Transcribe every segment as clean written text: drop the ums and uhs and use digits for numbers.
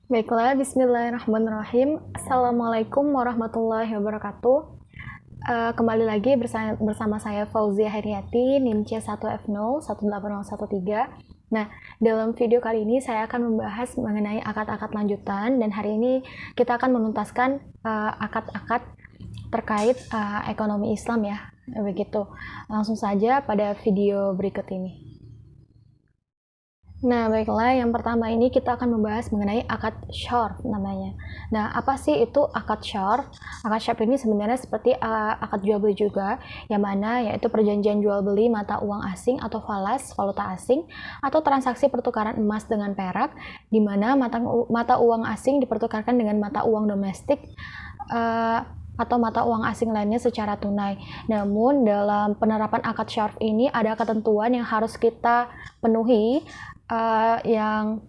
Baiklah, bismillahirrahmanirrahim. Assalamualaikum warahmatullahi wabarakatuh. Kembali lagi bersama saya Fauzia Heriati, NIM C1F0 18013. Nah, dalam video kali ini saya akan membahas mengenai akad-akad lanjutan, dan hari ini kita akan menuntaskan akad-akad terkait ekonomi Islam ya. Begitu. Langsung saja pada video berikut ini. Nah, baiklah, yang pertama ini kita akan membahas mengenai akad syarf namanya. Nah, apa sih itu akad syarf? Akad syarf ini sebenarnya seperti akad jual beli juga, yang mana yaitu perjanjian jual beli mata uang asing atau falas, valuta asing, atau transaksi pertukaran emas dengan perak, di mana mata uang asing dipertukarkan dengan mata uang domestik, atau mata uang asing lainnya secara tunai. Namun dalam penerapan akad syarf ini ada ketentuan yang harus kita penuhi, yang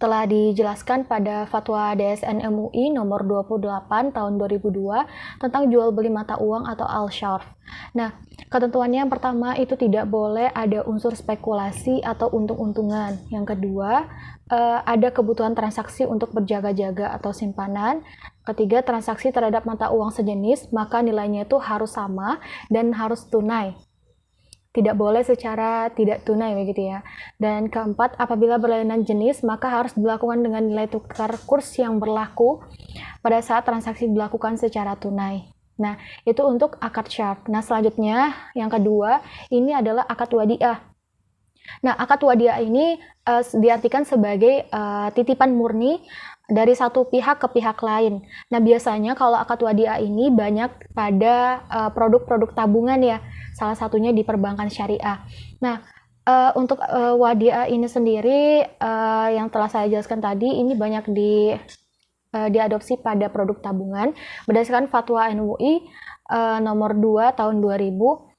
telah dijelaskan pada Fatwa DSN MUI nomor 28 tahun 2002 tentang jual beli mata uang atau al-syarf. Nah, ketentuannya yang pertama itu tidak boleh ada unsur spekulasi atau untung-untungan. Yang kedua, ada kebutuhan transaksi untuk berjaga-jaga atau simpanan. Ketiga, transaksi terhadap mata uang sejenis, maka nilainya itu harus sama dan harus tunai. Tidak boleh secara tidak tunai begitu ya. Dan keempat, apabila berlainan jenis maka harus dilakukan dengan nilai tukar kurs yang berlaku pada saat transaksi dilakukan secara tunai. Nah, itu untuk akad syarf. Nah, selanjutnya yang kedua, ini adalah akad wadiah. Nah, akad wadiah ini diartikan sebagai titipan murni dari satu pihak ke pihak lain. Nah, biasanya kalau akad wadiah ini banyak pada produk-produk tabungan ya, salah satunya di perbankan syariah. Nah, untuk wadiah ini sendiri yang telah saya jelaskan tadi, ini banyak diadopsi pada produk tabungan berdasarkan Fatwa MUI nomor 2 tahun 2000.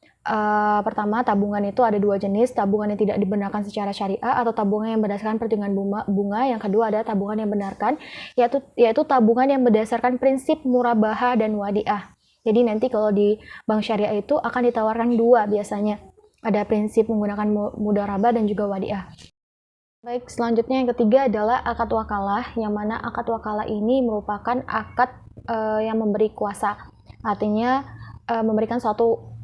Pertama, tabungan itu ada dua jenis, tabungan yang tidak dibenarkan secara syariah atau tabungan yang berdasarkan perhitungan bunga. Yang kedua ada tabungan yang benarkan, yaitu tabungan yang berdasarkan prinsip murabahah dan wadiah. Jadi nanti kalau di bank syariah itu akan ditawarkan dua biasanya, ada prinsip menggunakan mudharabah dan juga wadiah. Baik, selanjutnya yang ketiga adalah akad wakalah, yang mana akad wakalah ini merupakan akad yang memberi kuasa, artinya memberikan suatu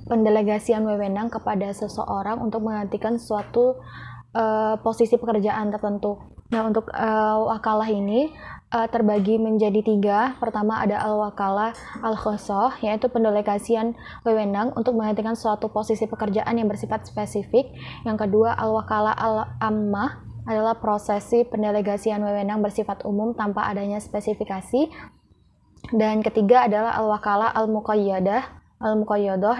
pendelegasian wewenang kepada seseorang untuk menggantikan suatu posisi pekerjaan tertentu. Nah, untuk wakalah ini terbagi menjadi tiga. Pertama ada al-wakalah al-khosoh, yaitu pendelegasian wewenang untuk menggantikan suatu posisi pekerjaan yang bersifat spesifik. Yang kedua al-wakalah al-ammah adalah prosesi pendelegasian wewenang bersifat umum tanpa adanya spesifikasi. Dan ketiga adalah al-wakalah al-muqayyadah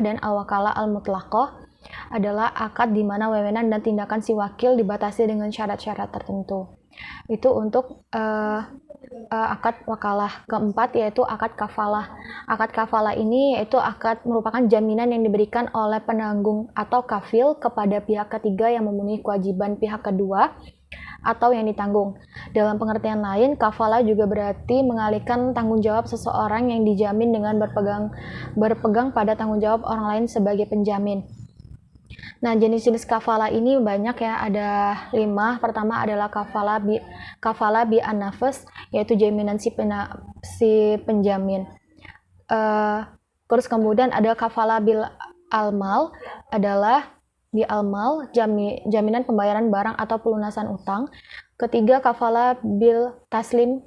dan al-wakalah al-mutlaqah, adalah akad di mana wewenang dan tindakan si wakil dibatasi dengan syarat-syarat tertentu. Itu untuk akad wakalah. Keempat yaitu akad kafalah. Akad kafalah ini yaitu akad merupakan jaminan yang diberikan oleh penanggung atau kafil kepada pihak ketiga yang memenuhi kewajiban pihak kedua atau yang ditanggung. Dalam pengertian lain, kafalah juga berarti mengalihkan tanggung jawab seseorang yang dijamin dengan berpegang pada tanggung jawab orang lain sebagai penjamin. Nah, jenis-jenis kafalah ini banyak ya, ada 5. Pertama adalah kafalah bi an-nafs, yaitu jaminan si penjamin. Terus kemudian ada kafalah bil almal, adalah di almal, jaminan pembayaran barang atau pelunasan utang. Ketiga, kafalah bil taslim,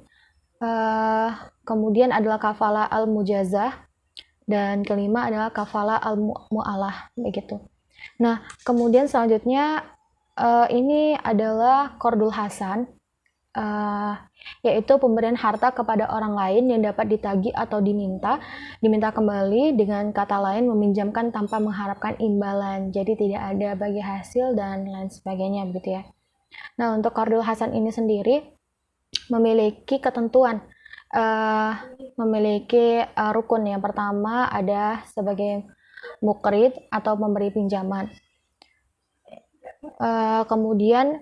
kemudian adalah kafalah al mujazah, dan kelima adalah kafalah al mu'alah, begitu. Nah, kemudian selanjutnya ini adalah qardul hasan, yaitu pemberian harta kepada orang lain yang dapat ditagih atau diminta kembali, dengan kata lain meminjamkan tanpa mengharapkan imbalan, jadi tidak ada bagi hasil dan lain sebagainya begitu ya. Nah, untuk qardul hasan ini sendiri memiliki ketentuan, memiliki rukun. Yang pertama ada sebagai mukrid atau memberi pinjaman. Kemudian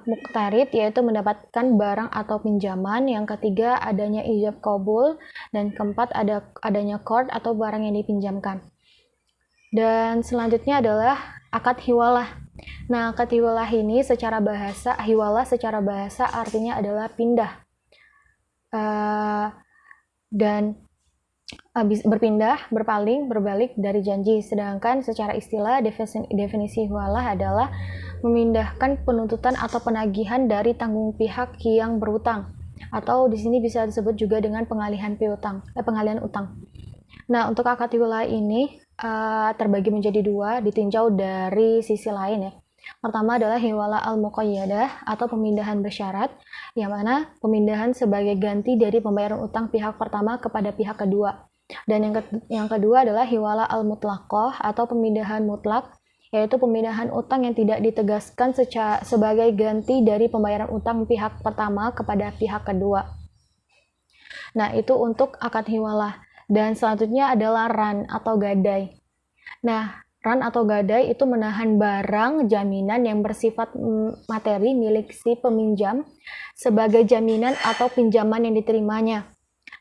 muktarid, yaitu mendapatkan barang atau pinjaman. Yang ketiga adanya ijab qabul, dan keempat adanya qard atau barang yang dipinjamkan. Dan selanjutnya adalah akad hiwalah. Nah, akad hiwalah ini secara bahasa, hiwalah secara bahasa artinya adalah pindah. Dan berpindah, berpaling, berbalik dari janji. Sedangkan secara istilah definisi hiwalah adalah memindahkan penuntutan atau penagihan dari tanggung pihak yang berutang, atau di sini bisa disebut juga dengan pengalihan utang. Nah, untuk akad hiwalah ini terbagi menjadi dua, ditinjau dari sisi lain ya. Pertama adalah hiwalah al-muqayyadah atau pemindahan bersyarat, yang mana pemindahan sebagai ganti dari pembayaran utang pihak pertama kepada pihak kedua. Dan yang kedua adalah hiwalah al-mutlaqah atau pemindahan mutlak, yaitu pemindahan utang yang tidak ditegaskan sebagai ganti dari pembayaran utang pihak pertama kepada pihak kedua. Nah, itu untuk akad hiwalah. Dan selanjutnya adalah ran atau gadai. Nah, ran atau gadai itu menahan barang jaminan yang bersifat materi milik si peminjam sebagai jaminan atau pinjaman yang diterimanya.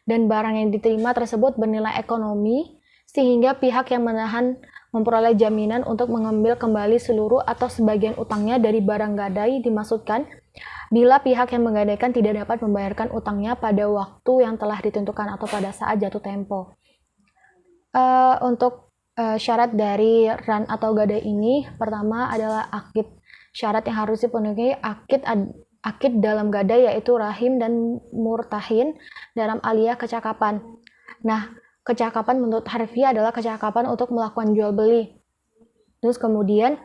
Dan barang yang diterima tersebut bernilai ekonomi sehingga pihak yang menahan memperoleh jaminan untuk mengambil kembali seluruh atau sebagian utangnya dari barang gadai dimaksudkan bila pihak yang menggadaikan tidak dapat membayarkan utangnya pada waktu yang telah ditentukan atau pada saat jatuh tempo. Untuk syarat dari ran atau gadai ini, pertama adalah akid. Syarat yang harus dipenuhi akid dalam gadai yaitu rahim dan murtahin dalam aliyah kecakapan. Nah, kecakapan menurut harfiah adalah kecakapan untuk melakukan jual beli. Terus kemudian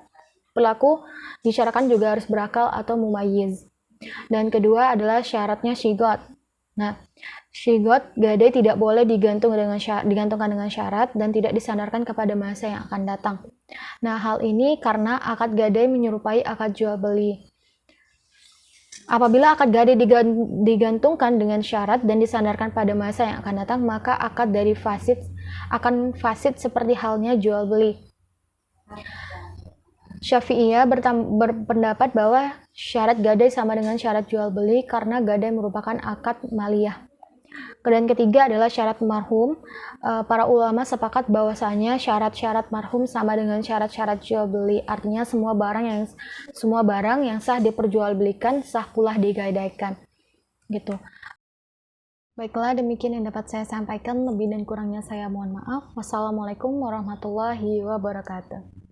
pelaku disyaratkan juga harus berakal atau mumayyiz. Dan kedua adalah syaratnya syigot. Nah, syigot gadai tidak boleh digantungkan dengan syarat dan tidak disandarkan kepada masa yang akan datang. Nah, hal ini karena akad gadai menyerupai akad jual beli. Apabila akad gadai digantungkan dengan syarat dan disandarkan pada masa yang akan datang, maka akad dari akan fasid seperti halnya jual beli. Syafi'iyah berpendapat bahwa syarat gadai sama dengan syarat jual beli karena gadai merupakan akad maliyah. Dan ketiga adalah syarat marhum. Para ulama sepakat bahwasanya syarat-syarat marhum sama dengan syarat-syarat jual beli. Artinya semua barang yang sah diperjualbelikan sah pula digadaikan. Gitu. Baiklah, demikian yang dapat saya sampaikan. Lebih dan kurangnya saya mohon maaf. Wassalamualaikum warahmatullahi wabarakatuh.